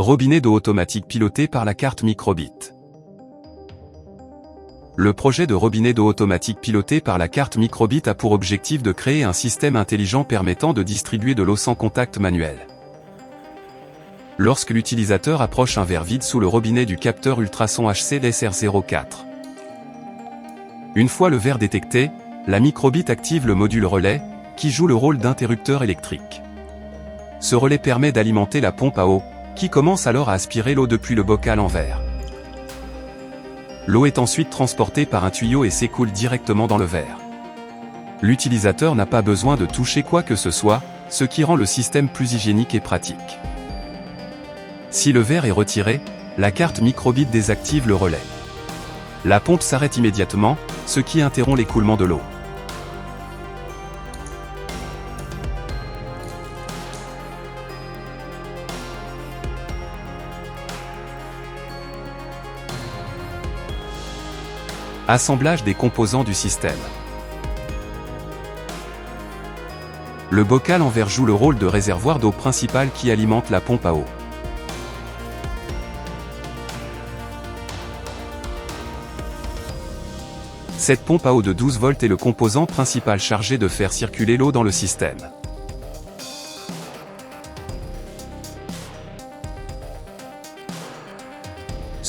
Robinet d'eau automatique piloté par la carte microbit. Le projet de robinet d'eau automatique piloté par la carte microbit a pour objectif de créer un système intelligent permettant de distribuer de l'eau sans contact manuel. Lorsque l'utilisateur approche un verre vide sous le robinet du capteur ultrason HC-LSR04. Une fois le verre détecté, la microbit active le module relais, qui joue le rôle d'interrupteur électrique. Ce relais permet d'alimenter la pompe à eau, qui commence alors à aspirer l'eau depuis le bocal en verre. L'eau est ensuite transportée par un tuyau et s'écoule directement dans le verre. L'utilisateur n'a pas besoin de toucher quoi que ce soit, ce qui rend le système plus hygiénique et pratique. Si le verre est retiré, la carte microbit désactive le relais. La pompe s'arrête immédiatement, ce qui interrompt l'écoulement de l'eau. Assemblage des composants du système. Le bocal en verre joue le rôle de réservoir d'eau principal qui alimente la pompe à eau. Cette pompe à eau de 12 volts est le composant principal chargé de faire circuler l'eau dans le système.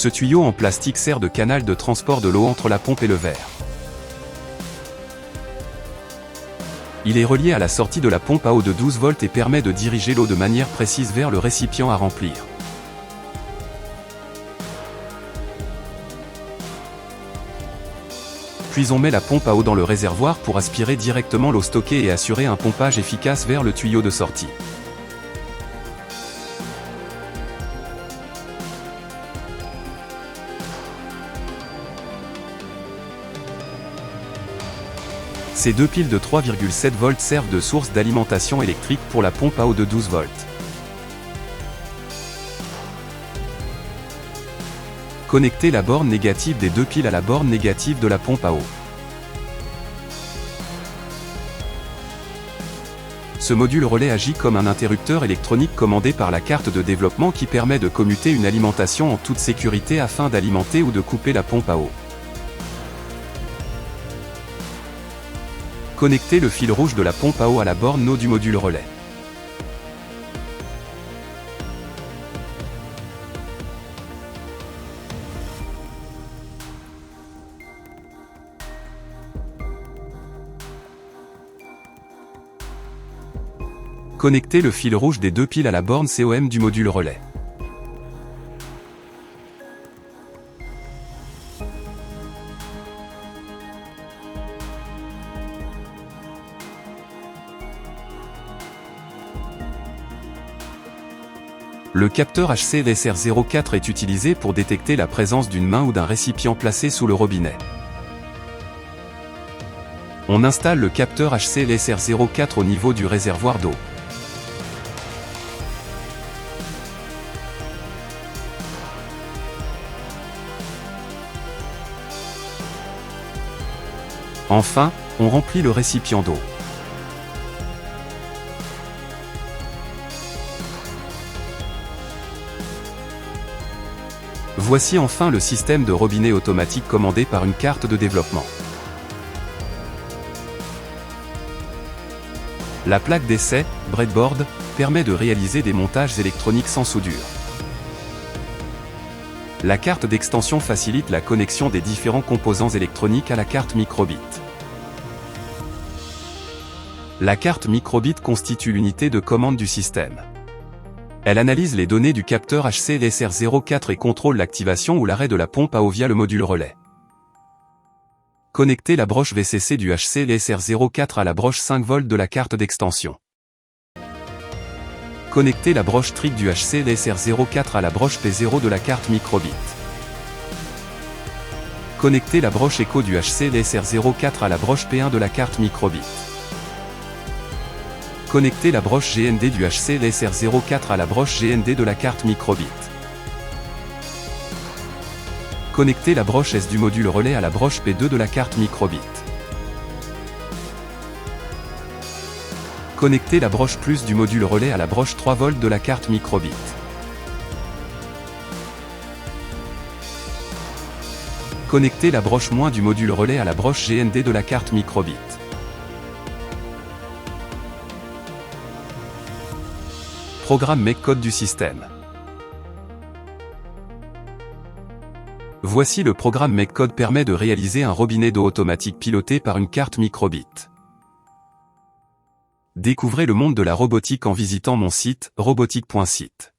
Ce tuyau en plastique sert de canal de transport de l'eau entre la pompe et le verre. Il est relié à la sortie de la pompe à eau de 12 volts et permet de diriger l'eau de manière précise vers le récipient à remplir. Puis on met la pompe à eau dans le réservoir pour aspirer directement l'eau stockée et assurer un pompage efficace vers le tuyau de sortie. Ces deux piles de 3,7 volts servent de source d'alimentation électrique pour la pompe à eau de 12 volts. Connectez la borne négative des deux piles à la borne négative de la pompe à eau. Ce module relais agit comme un interrupteur électronique commandé par la carte de développement qui permet de commuter une alimentation en toute sécurité afin d'alimenter ou de couper la pompe à eau. Connectez le fil rouge de la pompe à eau à la borne NO du module relais. Connectez le fil rouge des deux piles à la borne COM du module relais. Le capteur HC-LSR04 est utilisé pour détecter la présence d'une main ou d'un récipient placé sous le robinet. On installe le capteur HC-LSR04 au niveau du réservoir d'eau. Enfin, on remplit le récipient d'eau. Voici enfin le système de robinet automatique commandé par une carte de développement. La plaque d'essai, breadboard, permet de réaliser des montages électroniques sans soudure. La carte d'extension facilite la connexion des différents composants électroniques à la carte microbit. La carte microbit constitue l'unité de commande du système. Elle analyse les données du capteur HC-LSR04 et contrôle l'activation ou l'arrêt de la pompe à eau via le module relais. Connectez la broche VCC du HC-LSR04 à la broche 5 volts de la carte d'extension. Connectez la broche TRIG du HC-LSR04 à la broche P0 de la carte microbit. Connectez la broche ECHO du HC-LSR04 à la broche P1 de la carte microbit. Connectez la broche GND du HC-LSR04 à la broche GND de la carte microbit. Connectez la broche S du module relais à la broche P2 de la carte microbit. Connectez la broche plus du module relais à la broche 3 volts de la carte microbit. Connecter la broche - du module relais à la broche GND de la carte microbit. Programme MakeCode du système. Voici le programme MakeCode permet de réaliser un robinet d'eau automatique piloté par une carte microbit. Découvrez le monde de la robotique en visitant mon site, robotique.site.